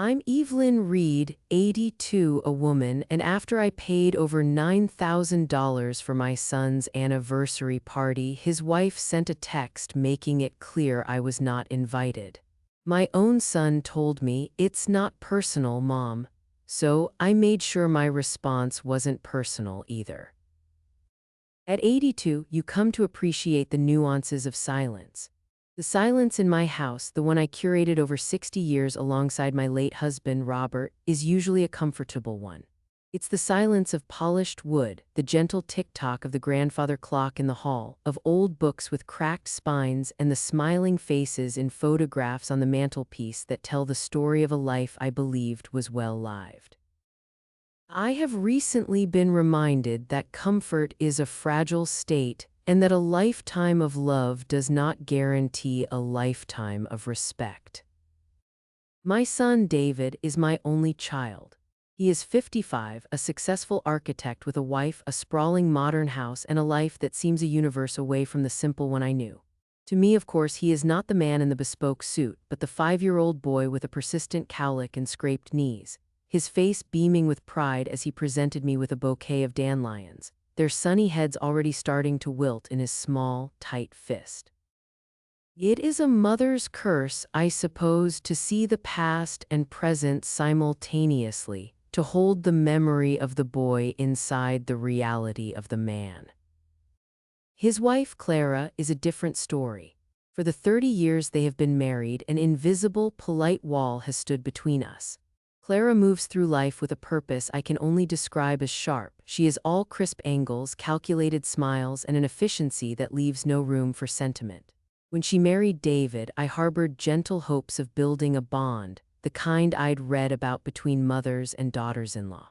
I'm Evelyn Reed, 82, a woman, and after I paid over $9,000 for my son's anniversary party, his wife sent a text making it clear I was not invited. My own son told me, "It's not personal, Mom." So I made sure my response wasn't personal either. At 82, you come to appreciate the nuances of silence. The silence in my house, the one I curated over 60 years alongside my late husband, Robert, is usually a comfortable one. It's the silence of polished wood, the gentle tick-tock of the grandfather clock in the hall, of old books with cracked spines, and the smiling faces in photographs on the mantelpiece that tell the story of a life I believed was well-lived. I have recently been reminded that comfort is a fragile state and that a lifetime of love does not guarantee a lifetime of respect. My son David is my only child. He is 55, a successful architect with a wife, a sprawling modern house, and a life that seems a universe away from the simple one I knew. To me, of course, he is not the man in the bespoke suit, but the 5-year-old boy with a persistent cowlick and scraped knees, his face beaming with pride as he presented me with a bouquet of dandelions, their sunny heads already starting to wilt in his small, tight fist. It is a mother's curse, I suppose, to see the past and present simultaneously, to hold the memory of the boy inside the reality of the man. His wife, Clara, is a different story. For the 30 years they have been married, an invisible, polite wall has stood between us. Clara moves through life with a purpose I can only describe as sharp. She is all crisp angles, calculated smiles, and an efficiency that leaves no room for sentiment. When she married David, I harbored gentle hopes of building a bond, the kind I'd read about between mothers and daughters-in-law.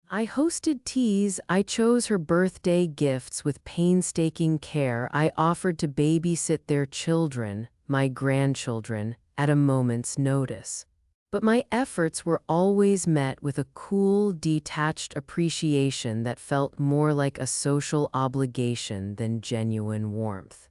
I hosted teas, I chose her birthday gifts with painstaking care, I offered to babysit their children, my grandchildren, at a moment's notice. But my efforts were always met with a cool, detached appreciation that felt more like a social obligation than genuine warmth.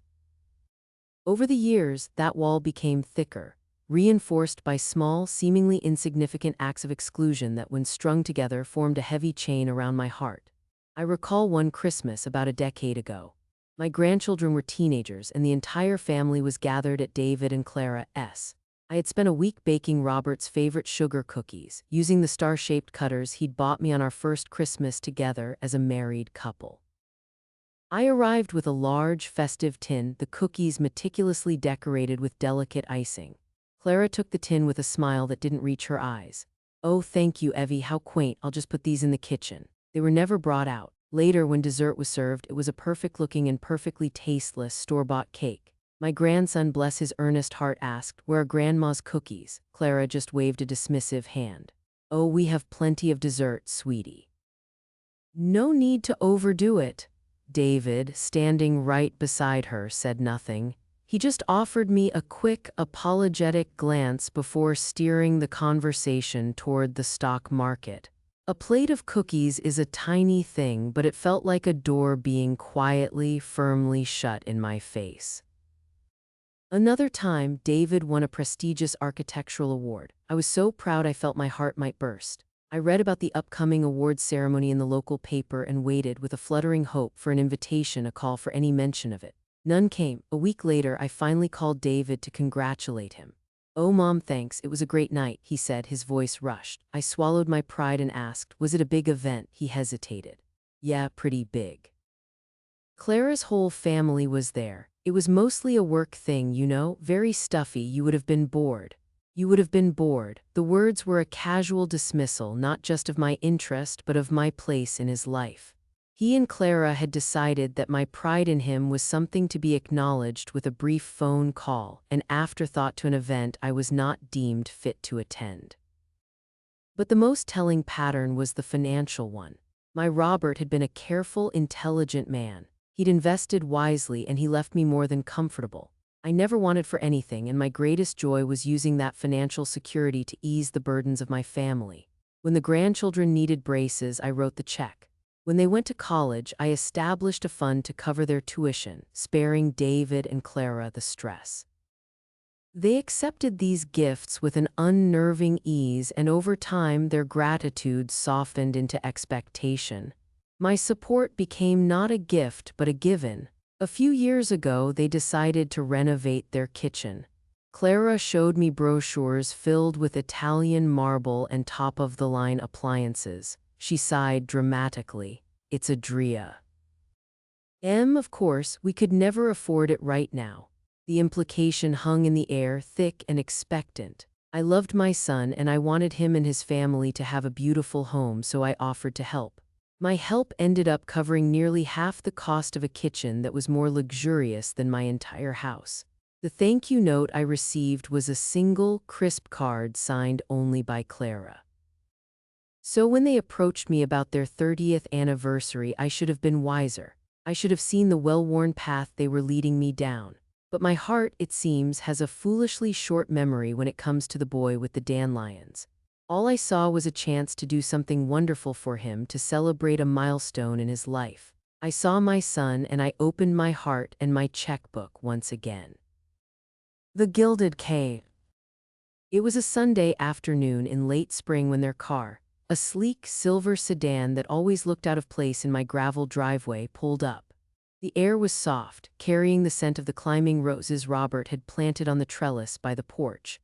Over the years, that wall became thicker, reinforced by small, seemingly insignificant acts of exclusion that, when strung together, formed a heavy chain around my heart. I recall one Christmas about a decade ago. My grandchildren were teenagers, and the entire family was gathered at David and Clara's. I had spent a week baking Robert's favorite sugar cookies, using the star-shaped cutters he'd bought me on our first Christmas together as a married couple. I arrived with a large, festive tin, the cookies meticulously decorated with delicate icing. Clara took the tin with a smile that didn't reach her eyes. "Oh, thank you, Evie, how quaint, I'll just put these in the kitchen." They were never brought out. Later, when dessert was served, it was a perfect-looking and perfectly tasteless store-bought cake. My grandson, bless his earnest heart, asked, "Where are Grandma's cookies?" Clara just waved a dismissive hand. "Oh, we have plenty of dessert, sweetie." "No need to overdo it." David, standing right beside her, said nothing. He just offered me a quick, apologetic glance before steering the conversation toward the stock market. A plate of cookies is a tiny thing, but it felt like a door being quietly, firmly shut in my face. Another time, David won a prestigious architectural award. I was so proud I felt my heart might burst. I read about the upcoming awards ceremony in the local paper and waited with a fluttering hope for an invitation, a call for any mention of it. None came. A week later, I finally called David to congratulate him. "Oh, Mom, thanks. It was a great night," he said, his voice rushed. I swallowed my pride and asked, "Was it a big event?" He hesitated. "Yeah, pretty big." Clara's whole family was there. It was mostly a work thing, you know, very stuffy. You would have been bored. You would have been bored. The words were a casual dismissal, not just of my interest, but of my place in his life. He and Clara had decided that my pride in him was something to be acknowledged with a brief phone call, an afterthought to an event I was not deemed fit to attend. But the most telling pattern was the financial one. My Robert had been a careful, intelligent man. He'd invested wisely, and he left me more than comfortable. I never wanted for anything, and my greatest joy was using that financial security to ease the burdens of my family. When the grandchildren needed braces, I wrote the check. When they went to college, I established a fund to cover their tuition, sparing David and Clara the stress. They accepted these gifts with an unnerving ease, and over time their gratitude softened into expectation. My support became not a gift but a given. A few years ago, they decided to renovate their kitchen. Clara showed me brochures filled with Italian marble and top-of-the-line appliances. She sighed dramatically. "It's a Drea." Of course, we could never afford it right now. The implication hung in the air, thick and expectant. I loved my son and I wanted him and his family to have a beautiful home, so I offered to help. My help ended up covering nearly half the cost of a kitchen that was more luxurious than my entire house. The thank you note I received was a single, crisp card signed only by Clara. So when they approached me about their 30th anniversary, I should have been wiser. I should have seen the well-worn path they were leading me down. But my heart, it seems, has a foolishly short memory when it comes to the boy with the dandelions. All I saw was a chance to do something wonderful for him, to celebrate a milestone in his life. I saw my son and I opened my heart and my checkbook once again. The Gilded Cave. It was a Sunday afternoon in late spring when their car, a sleek silver sedan that always looked out of place in my gravel driveway, pulled up. The air was soft, carrying the scent of the climbing roses Robert had planted on the trellis by the porch.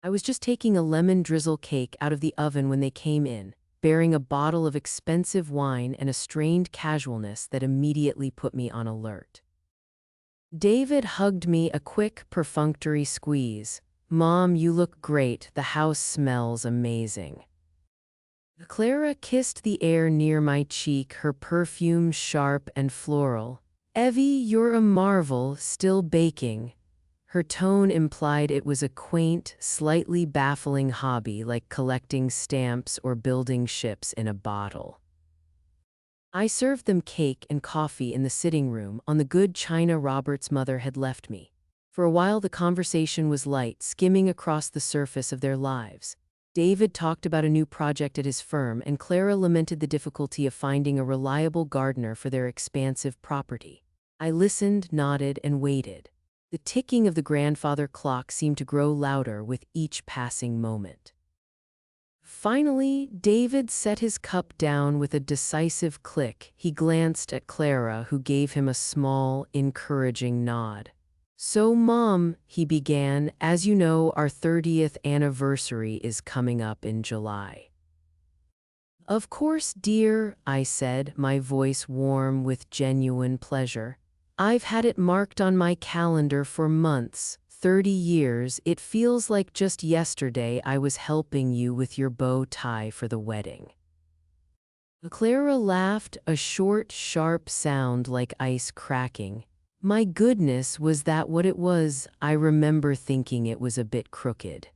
I was just taking a lemon drizzle cake out of the oven when they came in, bearing a bottle of expensive wine and a strained casualness that immediately put me on alert. David hugged me, a quick, perfunctory squeeze. "Mom, you look great. The house smells amazing." Clara kissed the air near my cheek, her perfume sharp and floral. "Evie, you're a marvel, still baking." Her tone implied it was a quaint, slightly baffling hobby like collecting stamps or building ships in a bottle. I served them cake and coffee in the sitting room on the good china Robert's mother had left me. For a while the conversation was light, skimming across the surface of their lives. David talked about a new project at his firm, and Clara lamented the difficulty of finding a reliable gardener for their expansive property. I listened, nodded, and waited. The ticking of the grandfather clock seemed to grow louder with each passing moment. Finally, David set his cup down with a decisive click. He glanced at Clara, who gave him a small, encouraging nod. "So, Mom," he began, "as you know, our 30th anniversary is coming up in July." "Of course, dear," I said, my voice warm with genuine pleasure. "I've had it marked on my calendar for months. 30 years, it feels like just yesterday I was helping you with your bow tie for the wedding." Clara laughed, a short, sharp sound like ice cracking. "My goodness, was that what it was? I remember thinking it was a bit crooked."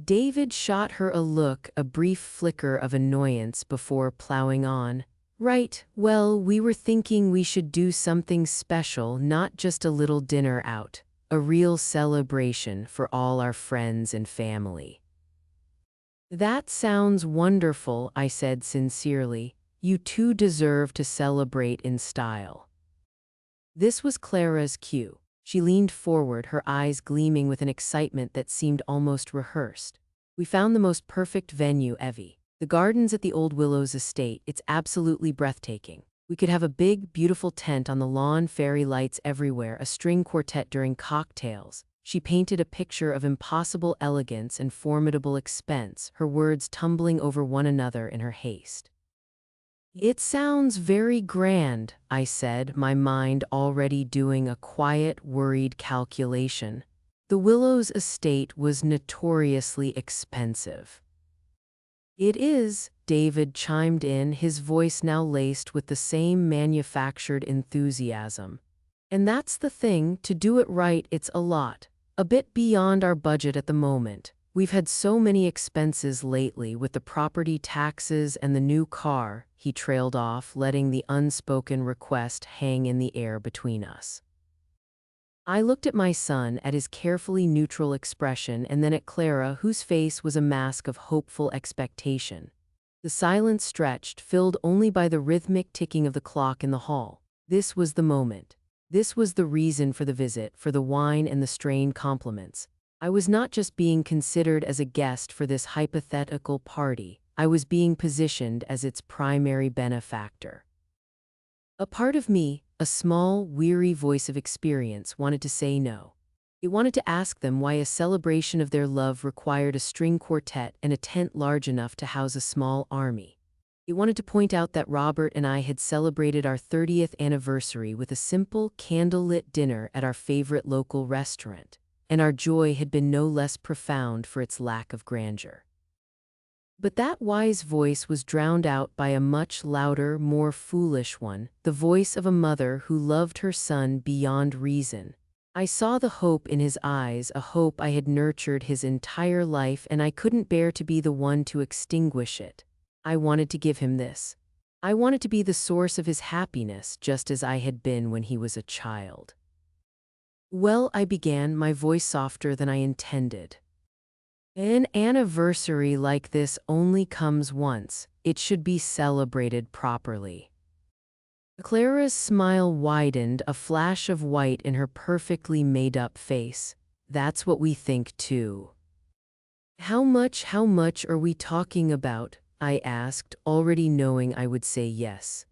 David shot her a look, a brief flicker of annoyance before plowing on. "Right, well, we were thinking we should do something special, not just a little dinner out. A real celebration for all our friends and family." "That sounds wonderful," I said sincerely. "You two deserve to celebrate in style." This was Clara's cue. She leaned forward, her eyes gleaming with an excitement that seemed almost rehearsed. "We found the most perfect venue, Evie. The gardens at the Old Willows estate. It's absolutely breathtaking. We could have a big, beautiful tent on the lawn, fairy lights everywhere, a string quartet during cocktails." She painted a picture of impossible elegance and formidable expense, her words tumbling over one another in her haste. "It sounds very grand," I said, my mind already doing a quiet, worried calculation. The Willows estate was notoriously expensive. "It is," David chimed in, his voice now laced with the same manufactured enthusiasm. "And that's the thing, to do it right, it's a lot. A bit beyond our budget at the moment. We've had so many expenses lately with the property taxes and the new car," he trailed off, letting the unspoken request hang in the air between us. I looked at my son, at his carefully neutral expression, and then at Clara, whose face was a mask of hopeful expectation. The silence stretched, filled only by the rhythmic ticking of the clock in the hall. This was the moment. This was the reason for the visit, for the wine and the strained compliments. I was not just being considered as a guest for this hypothetical party, I was being positioned as its primary benefactor. A part of me, a small, weary voice of experience, wanted to say no. It wanted to ask them why a celebration of their love required a string quartet and a tent large enough to house a small army. It wanted to point out that Robert and I had celebrated our 30th anniversary with a simple, candlelit dinner at our favorite local restaurant, and our joy had been no less profound for its lack of grandeur. But that wise voice was drowned out by a much louder, more foolish one, the voice of a mother who loved her son beyond reason. I saw the hope in his eyes, a hope I had nurtured his entire life, and I couldn't bear to be the one to extinguish it. I wanted to give him this. I wanted to be the source of his happiness, just as I had been when he was a child. Well, I began, my voice softer than I intended. An anniversary like this only comes once. It should be celebrated properly. Clara's smile widened, a flash of white in her perfectly made-up face. That's what we think too. How much are we talking about? I asked, already knowing I would say yes.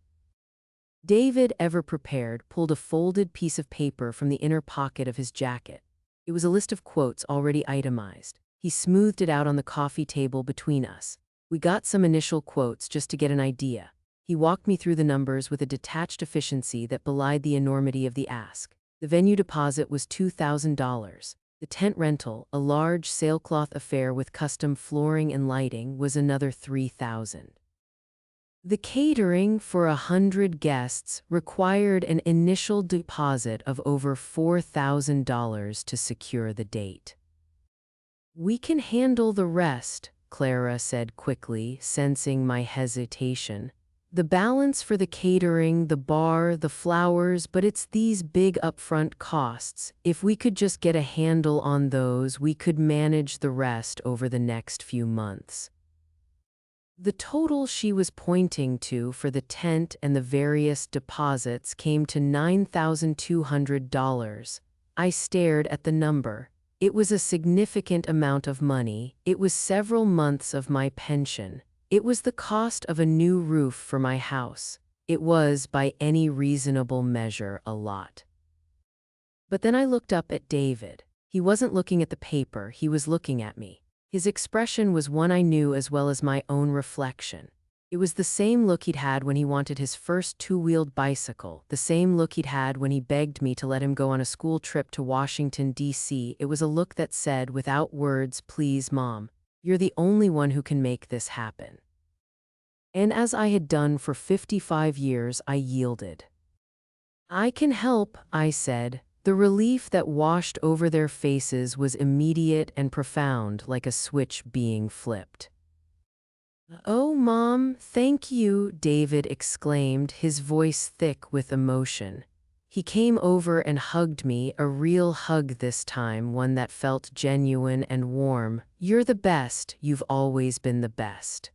David, ever prepared, pulled a folded piece of paper from the inner pocket of his jacket. It was a list of quotes already itemized. He smoothed it out on the coffee table between us. We got some initial quotes just to get an idea. He walked me through the numbers with a detached efficiency that belied the enormity of the ask. The venue deposit was $2,000. The tent rental, a large sailcloth affair with custom flooring and lighting, was another $3,000. The catering for 100 guests required an initial deposit of over $4,000 to secure the date. We can handle the rest, Clara said quickly, sensing my hesitation. The balance for the catering, the bar, the flowers, but it's these big upfront costs. If we could just get a handle on those, we could manage the rest over the next few months. The total she was pointing to for the tent and the various deposits came to $9,200. I stared at the number. It was a significant amount of money. It was several months of my pension. It was the cost of a new roof for my house. It was, by any reasonable measure, a lot. But then I looked up at David. He wasn't looking at the paper, he was looking at me. His expression was one I knew as well as my own reflection. It was the same look he'd had when he wanted his first two-wheeled bicycle, the same look he'd had when he begged me to let him go on a school trip to Washington, D.C. It was a look that said, without words, "Please, Mom, you're the only one who can make this happen." And as I had done for 55 years, I yielded. "I can help," I said. The relief that washed over their faces was immediate and profound, like a switch being flipped. "Oh, Mom, thank you," David exclaimed, his voice thick with emotion. He came over and hugged me, a real hug this time, one that felt genuine and warm. "You're the best. You've always been the best."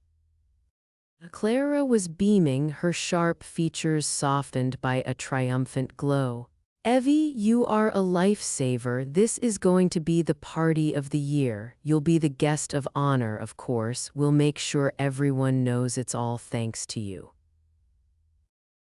Clara was beaming, her sharp features softened by a triumphant glow. "Evie, you are a lifesaver. This is going to be the party of the year. You'll be the guest of honor, of course. We'll make sure everyone knows it's all thanks to you."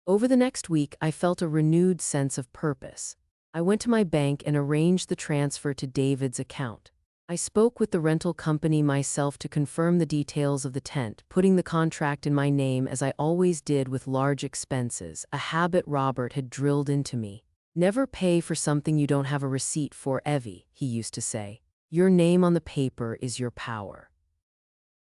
Over the next week, I felt a renewed sense of purpose. I went to my bank and arranged the transfer to David's account. I spoke with the rental company myself to confirm the details of the tent, putting the contract in my name as I always did with large expenses, a habit Robert had drilled into me. "Never pay for something you don't have a receipt for, Evie," he used to say. "Your name on the paper is your power."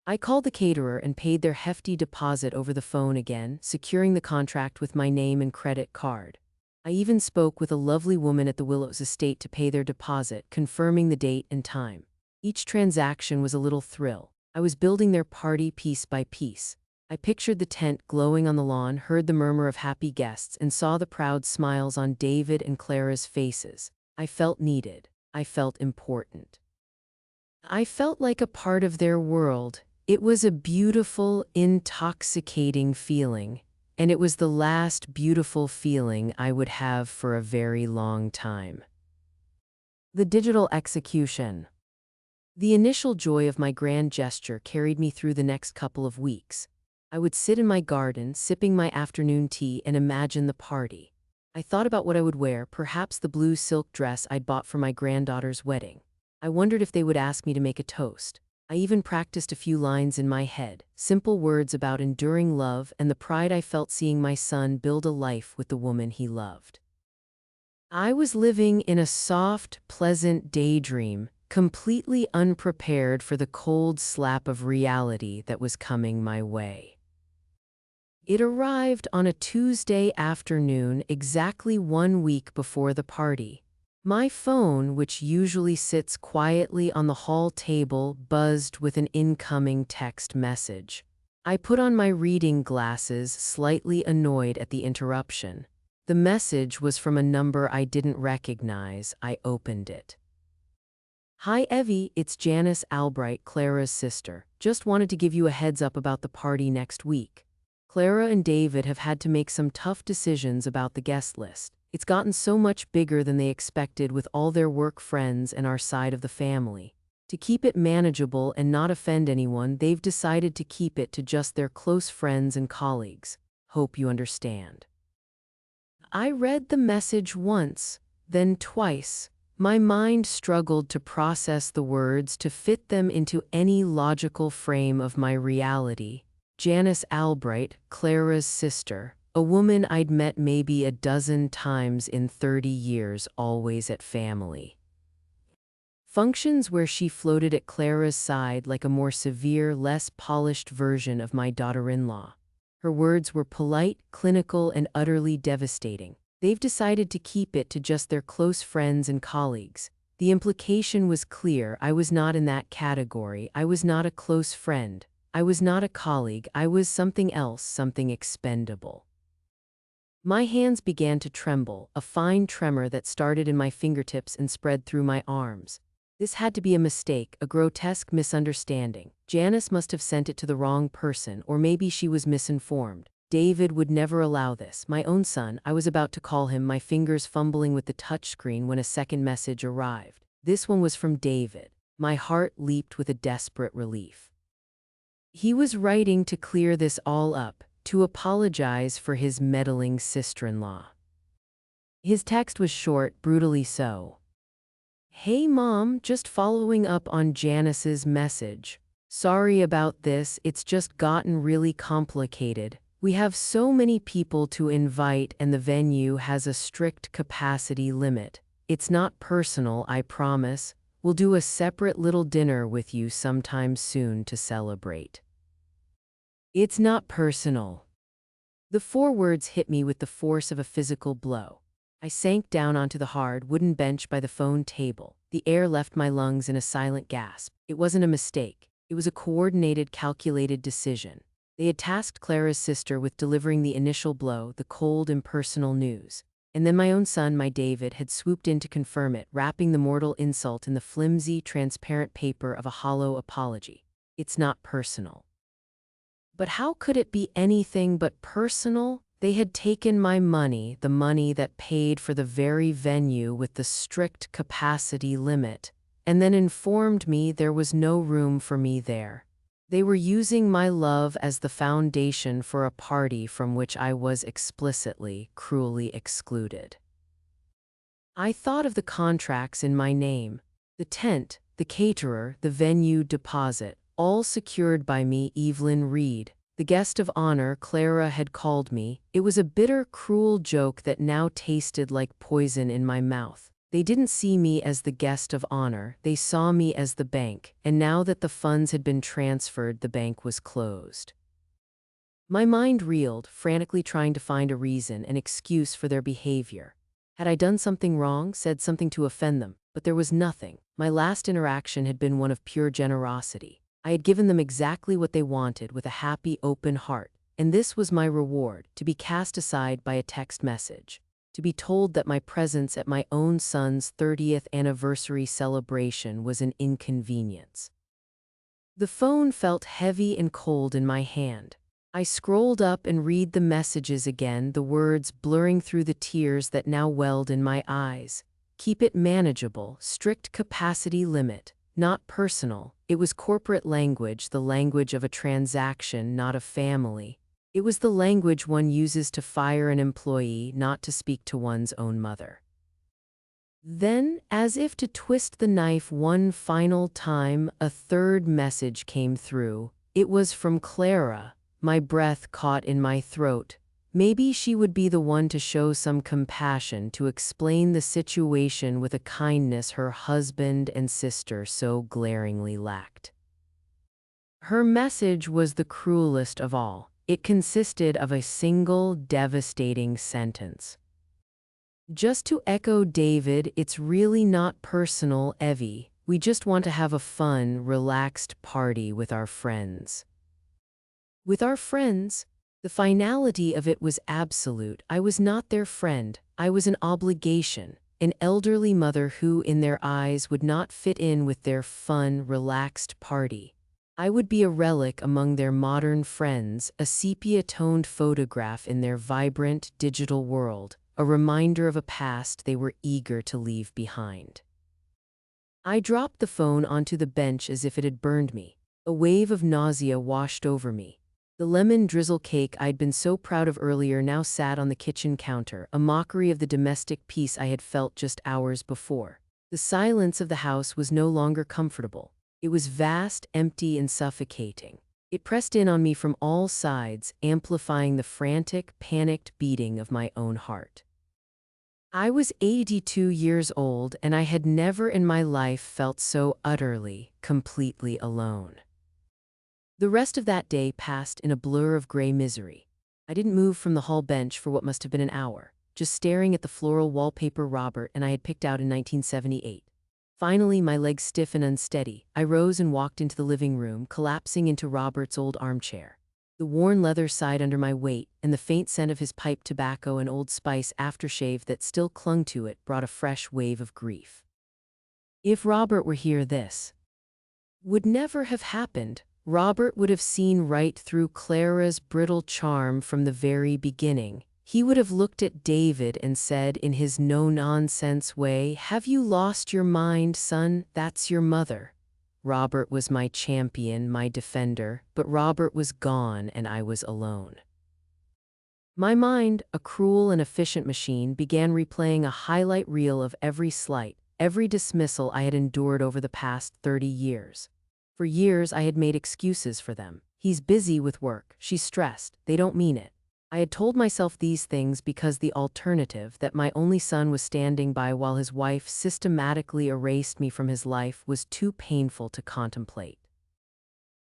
I called the caterer and paid their hefty deposit over the phone again, securing the contract with my name and credit card. I even spoke with a lovely woman at the Willows estate to pay their deposit, confirming the date and time. Each transaction was a little thrill. I was building their party piece by piece. I pictured the tent glowing on the lawn, heard the murmur of happy guests, and saw the proud smiles on David and Clara's faces. I felt needed. I felt important. I felt like a part of their world. It was a beautiful, intoxicating feeling. and it was the last beautiful feeling I would have for a very long time. The digital execution. The initial joy of my grand gesture carried me through the next couple of weeks. I would sit in my garden, sipping my afternoon tea, and imagine the party. I thought about what I would wear, perhaps the blue silk dress I'd bought for my granddaughter's wedding. I wondered if they would ask me to make a toast. I even practiced a few lines in my head, simple words about enduring love and the pride I felt seeing my son build a life with the woman he loved. I was living in a soft, pleasant daydream, completely unprepared for the cold slap of reality that was coming my way. It arrived on a Tuesday afternoon, exactly 1 week before the party. My phone, which usually sits quietly on the hall table, buzzed with an incoming text message. I put on my reading glasses, slightly annoyed at the interruption. The message was from a number I didn't recognize. I opened it. "Hi Evie, it's Janice Albright, Clara's sister. Just wanted to give you a heads up about the party next week. Clara and David have had to make some tough decisions about the guest list. It's gotten so much bigger than they expected with all their work friends and our side of the family. To keep it manageable and not offend anyone, they've decided to keep it to just their close friends and colleagues. Hope you understand." I read the message once, then twice. My mind struggled to process the words, to fit them into any logical frame of my reality. Janice Albright, Clara's sister, a woman I'd met maybe a dozen times in 30 years, always at family functions where she floated at Clara's side like a more severe, less polished version of my daughter-in-law. Her words were polite, clinical, and utterly devastating. They've decided to keep it to just their close friends and colleagues. The implication was clear. I was not in that category. I was not a close friend. I was not a colleague. I was something else, something expendable. My hands began to tremble, a fine tremor that started in my fingertips and spread through my arms. This had to be a mistake, a grotesque misunderstanding. Janice must have sent it to the wrong person, or maybe she was misinformed. David would never allow this. My own son. I was about to call him, my fingers fumbling with the touchscreen when a second message arrived. This one was from David. My heart leaped with a desperate relief. He was writing to clear this all up, to apologize for his meddling sister-in-law. His text was short, brutally so. "Hey Mom, just following up on Janice's message. Sorry about this, it's just gotten really complicated. We have so many people to invite and the venue has a strict capacity limit. It's not personal, I promise. We'll do a separate little dinner with you sometime soon to celebrate." It's not personal. The 4 words hit me with the force of a physical blow. I sank down onto the hard wooden bench by the phone table. The air left my lungs in a silent gasp. It wasn't a mistake. It was a coordinated, calculated decision. They had tasked Clara's sister with delivering the initial blow, the cold, impersonal news. And then my own son, my David, had swooped in to confirm it, wrapping the mortal insult in the flimsy, transparent paper of a hollow apology. It's not personal. But how could it be anything but personal? They had taken my money, the money that paid for the very venue with the strict capacity limit, and then informed me there was no room for me there. They were using my love as the foundation for a party from which I was explicitly, cruelly excluded. I thought of the contracts in my name, the tent, the caterer, the venue deposit, all secured by me, Evelyn Reed. The guest of honor, Clara had called me. It was a bitter, cruel joke that now tasted like poison in my mouth. They didn't see me as the guest of honor, they saw me as the bank, and now that the funds had been transferred, the bank was closed. My mind reeled, frantically trying to find a reason, an excuse for their behavior. Had I done something wrong, said something to offend them? But there was nothing. My last interaction had been one of pure generosity. I had given them exactly what they wanted with a happy, open heart, and this was my reward, to be cast aside by a text message. To be told that my presence at my own son's 30th anniversary celebration was an inconvenience. The phone felt heavy and cold in my hand. I scrolled up and read the messages again, the words blurring through the tears that now welled in my eyes. Keep it manageable, strict capacity limit, not personal. It was corporate language, the language of a transaction, not a family. It was the language one uses to fire an employee, not to speak to one's own mother. Then, as if to twist the knife one final time, a third message came through. It was from Clara. My breath caught in my throat. Maybe she would be the one to show some compassion, to explain the situation with a kindness her husband and sister so glaringly lacked. Her message was the cruelest of all. It consisted of a single devastating sentence. Just to echo David, it's really not personal, Evie. We just want to have a fun, relaxed party with our friends. With our friends? The finality of it was absolute. I was not their friend. I was an obligation, an elderly mother who, in their eyes, would not fit in with their fun, relaxed party. I would be a relic among their modern friends, a sepia-toned photograph in their vibrant, digital world, a reminder of a past they were eager to leave behind. I dropped the phone onto the bench as if it had burned me. A wave of nausea washed over me. The lemon drizzle cake I'd been so proud of earlier now sat on the kitchen counter, a mockery of the domestic peace I had felt just hours before. The silence of the house was no longer comfortable. It was vast, empty, and suffocating. It pressed in on me from all sides, amplifying the frantic, panicked beating of my own heart. I was 82 years old, and I had never in my life felt so utterly, completely alone. The rest of that day passed in a blur of gray misery. I didn't move from the hall bench for what must have been an hour, just staring at the floral wallpaper Robert and I had picked out in 1978. Finally, my legs stiff and unsteady, I rose and walked into the living room, collapsing into Robert's old armchair. The worn leather sighed under my weight, and the faint scent of his pipe tobacco and Old Spice aftershave that still clung to it brought a fresh wave of grief. If Robert were here, this would never have happened. Robert would have seen right through Clara's brittle charm from the very beginning. He would have looked at David and said in his no-nonsense way, "Have you lost your mind, son? That's your mother." Robert was my champion, my defender, but Robert was gone and I was alone. My mind, a cruel and efficient machine, began replaying a highlight reel of every slight, every dismissal I had endured over the past 30 years. For years I had made excuses for them. He's busy with work, she's stressed, they don't mean it. I had told myself these things because the alternative, that my only son was standing by while his wife systematically erased me from his life, was too painful to contemplate.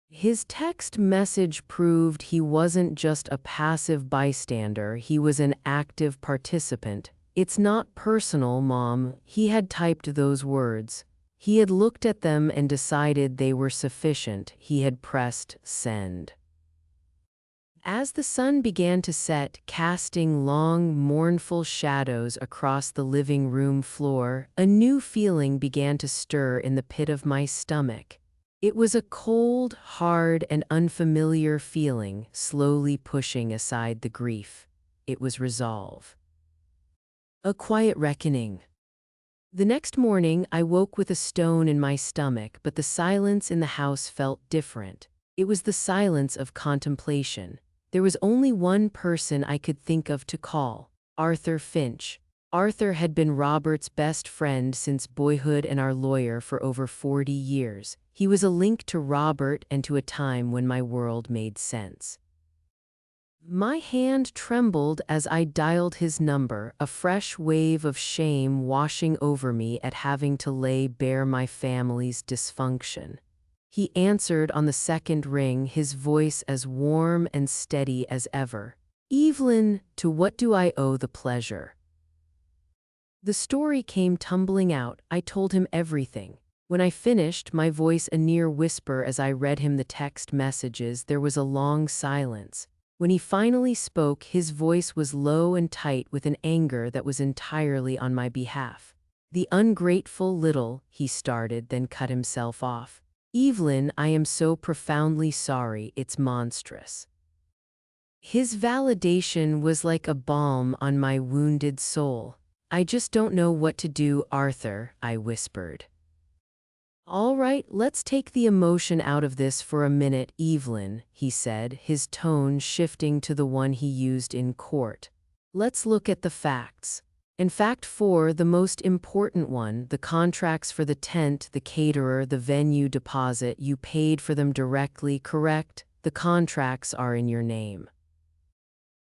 His text message proved he wasn't just a passive bystander, he was an active participant. "It's not personal, Mom." He had typed those words. He had looked at them and decided they were sufficient. He had pressed send. As the sun began to set, casting long, mournful shadows across the living room floor, a new feeling began to stir in the pit of my stomach. It was a cold, hard, and unfamiliar feeling, slowly pushing aside the grief. It was resolve. A quiet reckoning. The next morning, I woke with a stone in my stomach, but the silence in the house felt different. It was the silence of contemplation. There was only one person I could think of to call: Arthur Finch. Arthur had been Robert's best friend since boyhood and our lawyer for over 40 years. He was a link to Robert and to a time when my world made sense. My hand trembled as I dialed his number, a fresh wave of shame washing over me at having to lay bare my family's dysfunction. He answered on the second ring, his voice as warm and steady as ever. "Evelyn, to what do I owe the pleasure?" The story came tumbling out. I told him everything. When I finished, my voice a near whisper as I read him the text messages, there was a long silence. When he finally spoke, his voice was low and tight with an anger that was entirely on my behalf. "The ungrateful little," he started, then cut himself off. "Evelyn, I am so profoundly sorry, it's monstrous." His validation was like a balm on my wounded soul. I just don't know what to do, Arthur, I whispered. All right, let's take the emotion out of this for a minute, Evelyn, he said, his tone shifting to the one he used in court. Let's look at the facts. In fact 4, the most important one, the contracts for the tent, the caterer, the venue deposit, you paid for them directly, correct? The contracts are in your name.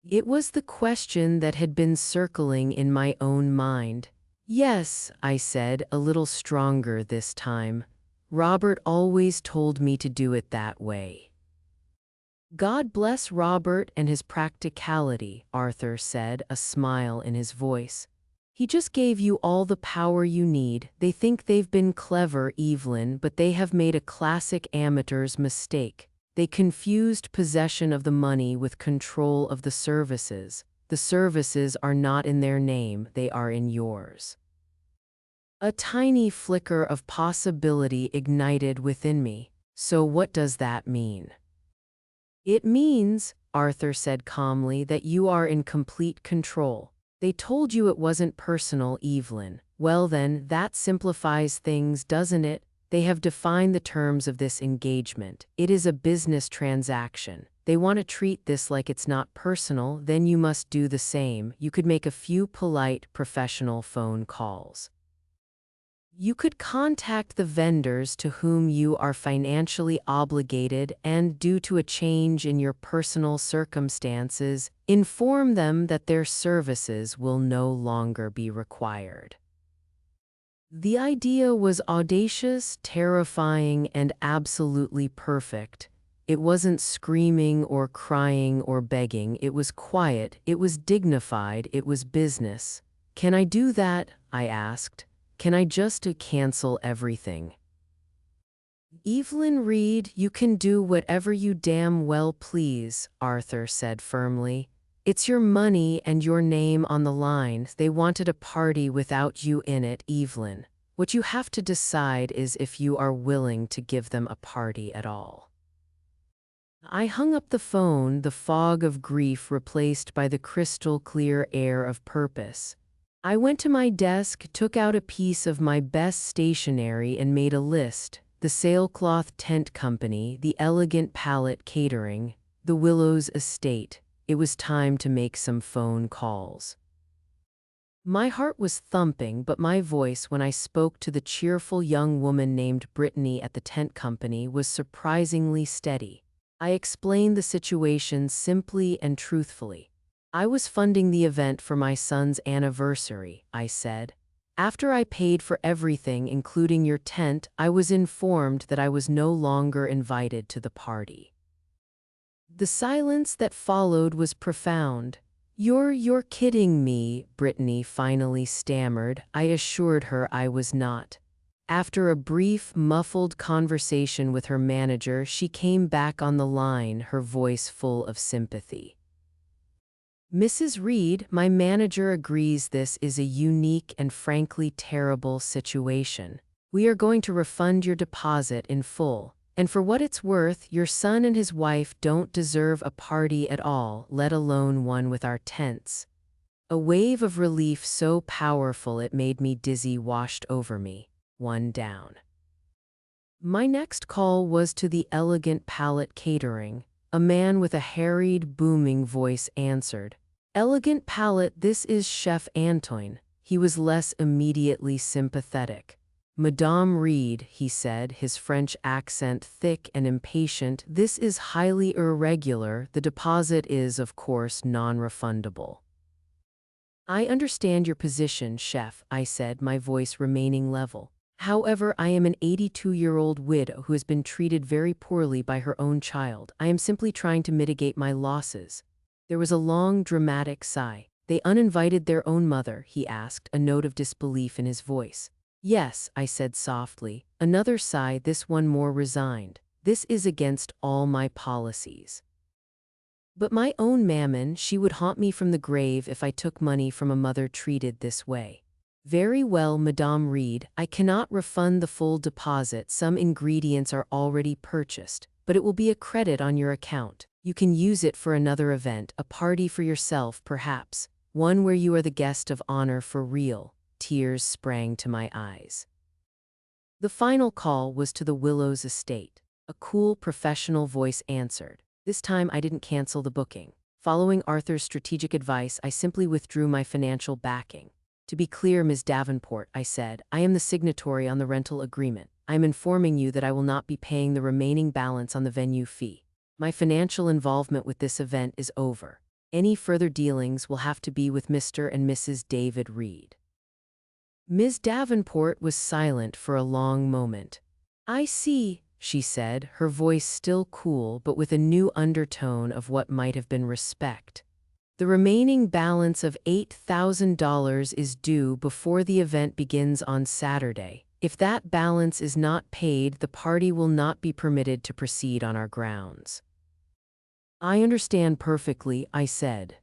It was the question that had been circling in my own mind. Yes, I said, a little stronger this time. Robert always told me to do it that way. God bless Robert and his practicality, Arthur said, a smile in his voice. He just gave you all the power you need. They think they've been clever, Evelyn, but they have made a classic amateur's mistake. They confused possession of the money with control of the services. The services are not in their name, they are in yours. A tiny flicker of possibility ignited within me. So what does that mean? It means, Arthur said calmly, that you are in complete control. They told you it wasn't personal, Evelyn. Well then, that simplifies things, doesn't it? They have defined the terms of this engagement. It is a business transaction. They want to treat this like it's not personal, then you must do the same. You could make a few polite, professional phone calls. You could contact the vendors to whom you are financially obligated and, due to a change in your personal circumstances, inform them that their services will no longer be required. The idea was audacious, terrifying, and absolutely perfect. It wasn't screaming or crying or begging. It was quiet, it was dignified, it was business. Can I do that? I asked. Can I just cancel everything? Evelyn Reed, you can do whatever you damn well please, Arthur said firmly. It's your money and your name on the line. They wanted a party without you in it, Evelyn. What you have to decide is if you are willing to give them a party at all. I hung up the phone, the fog of grief replaced by the crystal clear air of purpose. I went to my desk, took out a piece of my best stationery and made a list. The Sailcloth Tent Company, the Elegant Palette Catering, the Willows Estate. It was time to make some phone calls. My heart was thumping, but my voice when I spoke to the cheerful young woman named Brittany at the tent company was surprisingly steady. I explained the situation simply and truthfully. I was funding the event for my son's anniversary, I said. After I paid for everything, including your tent, I was informed that I was no longer invited to the party. The silence that followed was profound. You're kidding me, Brittany finally stammered. I assured her I was not. After a brief, muffled conversation with her manager, she came back on the line, her voice full of sympathy. Mrs. Reed, my manager agrees this is a unique and frankly terrible situation. We are going to refund your deposit in full. And for what it's worth, your son and his wife don't deserve a party at all, let alone one with our tents. A wave of relief so powerful it made me dizzy washed over me. One down. My next call was to the Elegant Palette Catering. A man with a harried, booming voice answered. Elegant Palette, this is Chef Antoine. He was less immediately sympathetic. Madame Reed, he said, his French accent thick and impatient, this is highly irregular. The deposit is, of course, non-refundable. I understand your position, Chef, I said, my voice remaining level. However, I am an 82-year-old widow who has been treated very poorly by her own child. I am simply trying to mitigate my losses. There was a long, dramatic sigh. They uninvited their own mother, he asked, a note of disbelief in his voice. Yes, I said softly. Another sigh, this one more resigned. This is against all my policies. But my own mammon, she would haunt me from the grave if I took money from a mother treated this way. Very well, Madame Reed, I cannot refund the full deposit. Some ingredients are already purchased, but it will be a credit on your account. You can use it for another event, a party for yourself, perhaps, one where you are the guest of honor for real." Tears sprang to my eyes. The final call was to the Willows estate. A cool, professional voice answered. This time I didn't cancel the booking. Following Arthur's strategic advice, I simply withdrew my financial backing. "To be clear, Ms. Davenport," I said, "I am the signatory on the rental agreement. I am informing you that I will not be paying the remaining balance on the venue fee. My financial involvement with this event is over. Any further dealings will have to be with Mr. and Mrs. David Reed." Ms. Davenport was silent for a long moment. "I see," she said, her voice still cool but with a new undertone of what might have been respect. "The remaining balance of $8,000 is due before the event begins on Saturday. If that balance is not paid, the party will not be permitted to proceed on our grounds." "I understand perfectly," I said.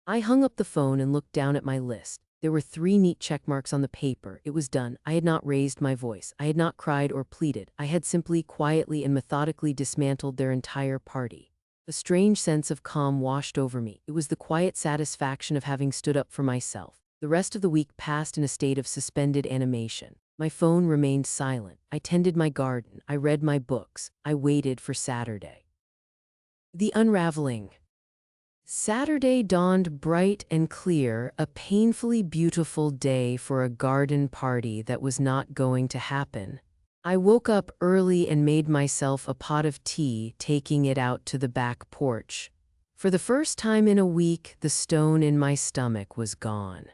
I hung up the phone and looked down at my list. There were 3 neat checkmarks on the paper. It was done. I had not raised my voice. I had not cried or pleaded. I had simply, quietly and methodically dismantled their entire party. A strange sense of calm washed over me. It was the quiet satisfaction of having stood up for myself. The rest of the week passed in a state of suspended animation. My phone remained silent. I tended my garden. I read my books. I waited for Saturday. The unraveling. Saturday dawned bright and clear, a painfully beautiful day for a garden party that was not going to happen. I woke up early and made myself a pot of tea, taking it out to the back porch. For the first time in a week, the stone in my stomach was gone.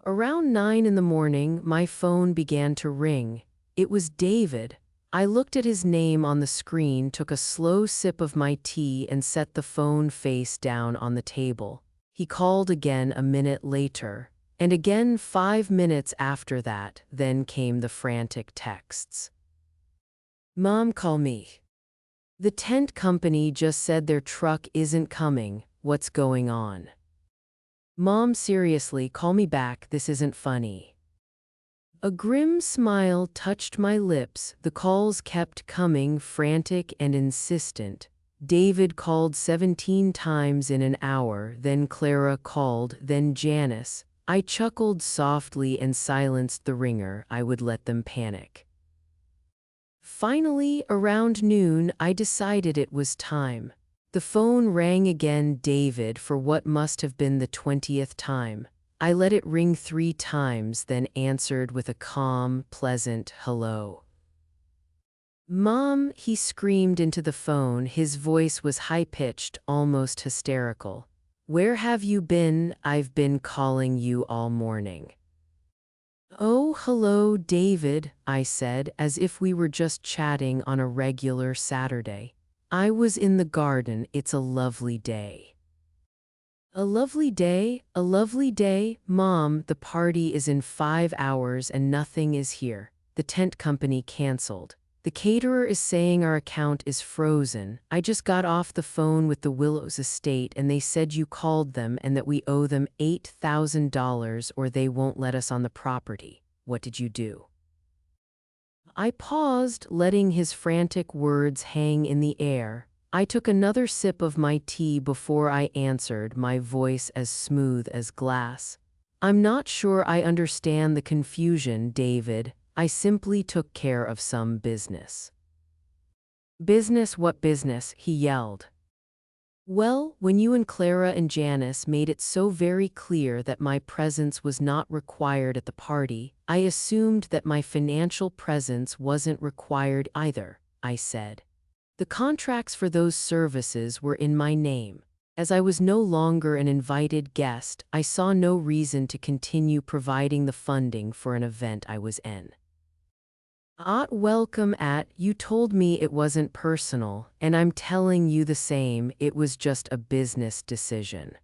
Around 9 in the morning, my phone began to ring. It was David. I looked at his name on the screen, took a slow sip of my tea, and set the phone face down on the table. He called again a minute later, and again 5 minutes after that. Then came the frantic texts. "Mom, call me. The tent company just said their truck isn't coming. What's going on? Mom, seriously, call me back. This isn't funny." A grim smile touched my lips. The calls kept coming, frantic and insistent. David called 17 times in an hour, then Clara called, then Janice. I chuckled softly and silenced the ringer. I would let them panic. Finally, around noon, I decided it was time. The phone rang again, David, for what must have been the 20th time. I let it ring 3 times, then answered with a calm, pleasant hello. "Mom," he screamed into the phone. His voice was high-pitched, almost hysterical. "Where have you been? I've been calling you all morning." "Oh, hello, David," I said, as if we were just chatting on a regular Saturday. "I was in the garden. It's a lovely day." "A lovely day? A lovely day? Mom, the party is in 5 hours and nothing is here. The tent company canceled. The caterer is saying our account is frozen. I just got off the phone with the Willows estate and they said you called them and that we owe them $8,000 or they won't let us on the property. What did you do?" I paused, letting his frantic words hang in the air. I took another sip of my tea before I answered, my voice as smooth as glass. "I'm not sure I understand the confusion, David. I simply took care of some business." "Business? What business?" he yelled. "Well, when you and Clara and Janice made it so very clear that my presence was not required at the party, I assumed that my financial presence wasn't required either," I said. "The contracts for those services were in my name. As I was no longer an invited guest, I saw no reason to continue providing the funding for an event I was in." Welcome at, you told me it wasn't personal, and I'm telling you the same, it was just a business decision."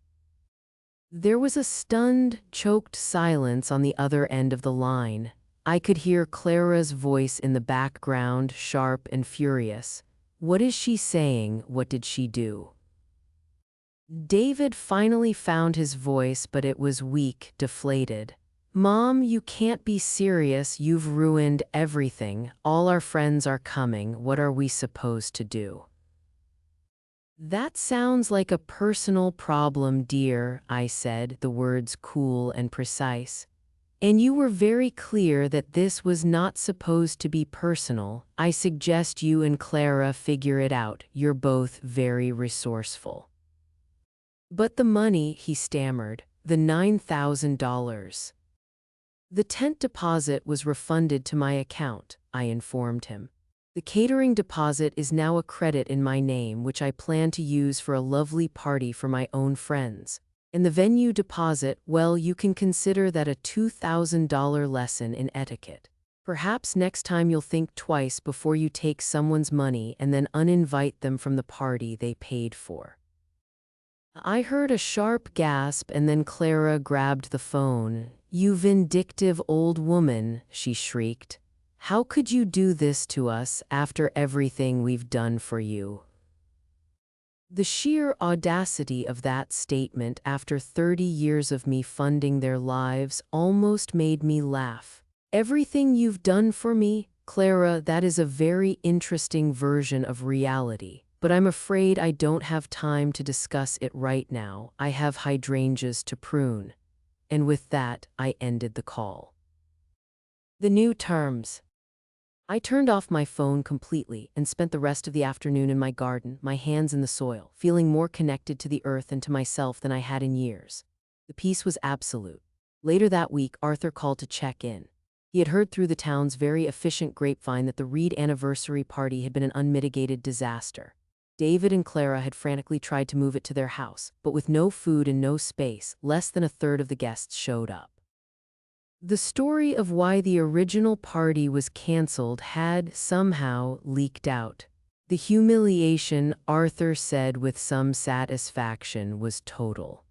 There was a stunned, choked silence on the other end of the line. I could hear Clara's voice in the background, sharp and furious. "What is she saying? What did she do?" David finally found his voice, but it was weak, deflated. "Mom, you can't be serious. You've ruined everything. All our friends are coming. What are we supposed to do?" That sounds like a personal problem, dear, I said, the words cool and precise. And you were very clear that this was not supposed to be personal. I suggest you and Clara figure it out. You're both very resourceful. But the money, he stammered, the $9,000. The tent deposit was refunded to my account, I informed him. The catering deposit is now a credit in my name, which I plan to use for a lovely party for my own friends. And the venue deposit, well, you can consider that a $2,000 lesson in etiquette. Perhaps next time you'll think twice before you take someone's money and then uninvite them from the party they paid for. I heard a sharp gasp, and then Clara grabbed the phone. "You vindictive old woman," she shrieked. "How could you do this to us after everything we've done for you?" The sheer audacity of that statement after 30 years of me funding their lives almost made me laugh. Everything you've done for me, Clara, that is a very interesting version of reality. But I'm afraid I don't have time to discuss it right now. I have hydrangeas to prune. And with that, I ended the call. The new terms. I turned off my phone completely and spent the rest of the afternoon in my garden, my hands in the soil, feeling more connected to the earth and to myself than I had in years. The peace was absolute. Later that week, Arthur called to check in. He had heard through the town's very efficient grapevine that the Reed anniversary party had been an unmitigated disaster. David and Clara had frantically tried to move it to their house, but with no food and no space, less than a third of the guests showed up. The story of why the original party was canceled had somehow leaked out. The humiliation, Arthur said with some satisfaction, was total.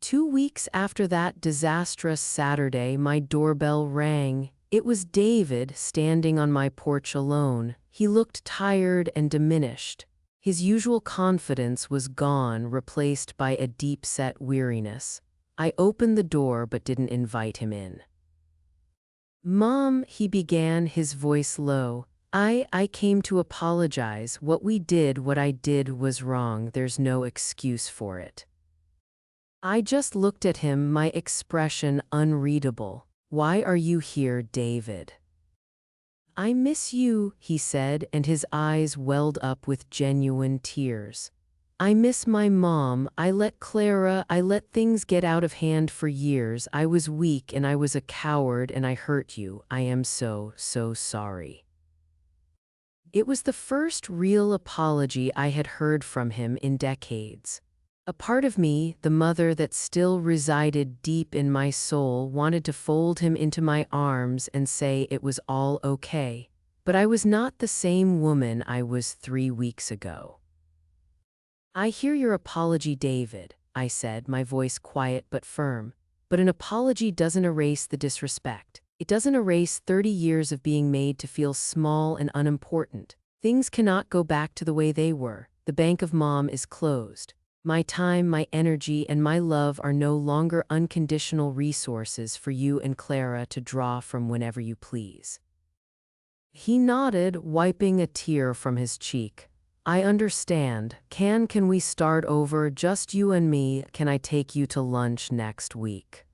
2 weeks after that disastrous Saturday, my doorbell rang. It was David, standing on my porch alone. He looked tired and diminished. His usual confidence was gone, replaced by a deep-set weariness. I opened the door but didn't invite him in. "Mom," he began, his voice low. I came to apologize. What I did was wrong. There's no excuse for it." I just looked at him, my expression unreadable. "Why are you here, David?" "I miss you," he said, and his eyes welled up with genuine tears. "I miss my mom. I let things get out of hand for years. I was weak and I was a coward and I hurt you. I am so sorry." It was the first real apology I had heard from him in decades. A part of me, the mother that still resided deep in my soul, wanted to fold him into my arms and say it was all okay. But I was not the same woman I was 3 weeks ago. "I hear your apology, David," I said, my voice quiet but firm. "But an apology doesn't erase the disrespect. It doesn't erase 30 years of being made to feel small and unimportant. Things cannot go back to the way they were. The bank of Mom is closed. My time, my energy, and my love are no longer unconditional resources for you and Clara to draw from whenever you please." He nodded, wiping a tear from his cheek. "I understand. Can we start over, just you and me? Can I take you to lunch next week?"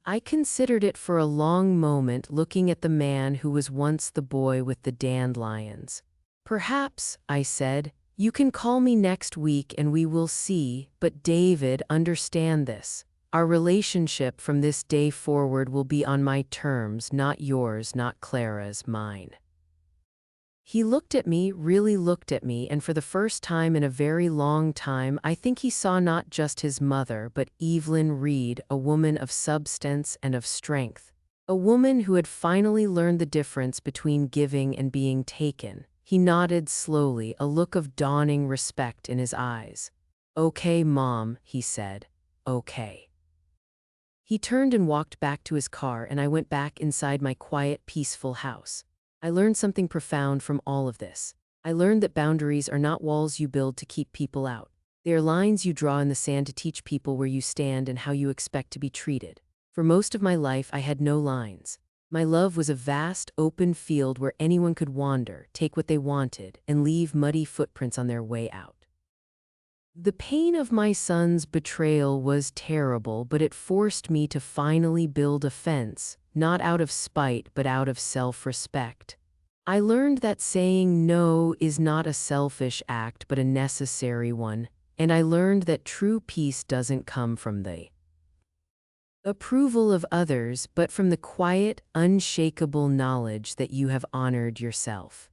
I considered it for a long moment, looking at the man who was once the boy with the dandelions. "Perhaps," I said. "You can call me next week and we will see, but David, understand this. Our relationship from this day forward will be on my terms, not yours, not Clara's, mine." He looked at me, really looked at me, and for the first time in a very long time, I think he saw not just his mother, but Evelyn Reed, a woman of substance and of strength. A woman who had finally learned the difference between giving and being taken. He nodded slowly, a look of dawning respect in his eyes. "Okay, Mom," he said. "Okay." He turned and walked back to his car, and I went back inside my quiet, peaceful house. I learned something profound from all of this. I learned that boundaries are not walls you build to keep people out. They are lines you draw in the sand to teach people where you stand and how you expect to be treated. For most of my life, I had no lines. My love was a vast, open field where anyone could wander, take what they wanted, and leave muddy footprints on their way out. The pain of my son's betrayal was terrible, but it forced me to finally build a fence, not out of spite, but out of self-respect. I learned that saying no is not a selfish act, but a necessary one, and I learned that true peace doesn't come from the approval of others, but from the quiet, unshakable knowledge that you have honored yourself.